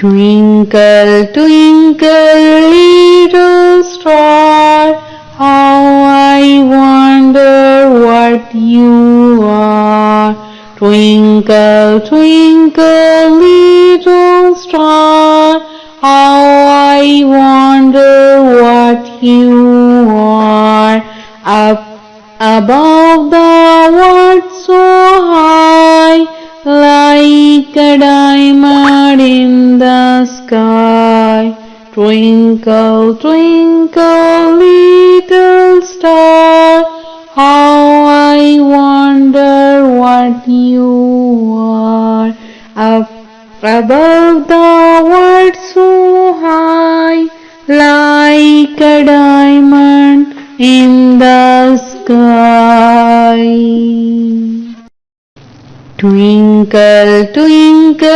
Twinkle, twinkle, little star, how I wonder what you are. Twinkle, twinkle, little star, how I wonder what you are. Up above the world so high, like a diamond in the sky. Twinkle, twinkle, little star, how I wonder what you are. Up above the world so high, like a diamond in the sky. Twinkle, twinkle,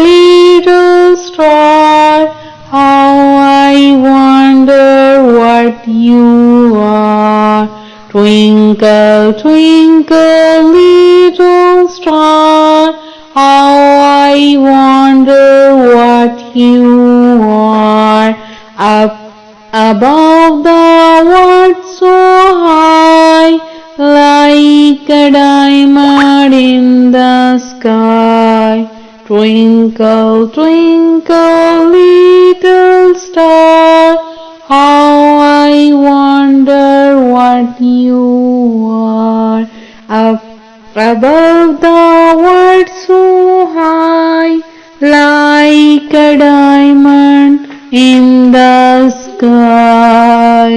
little star, how I wonder what you are. Twinkle, twinkle, little star, how I wonder what you are. Up above the world so high, like a diamond in the sky. Twinkle, twinkle, little star, how I wonder what you are. Up above the world so high, like a diamond in the sky.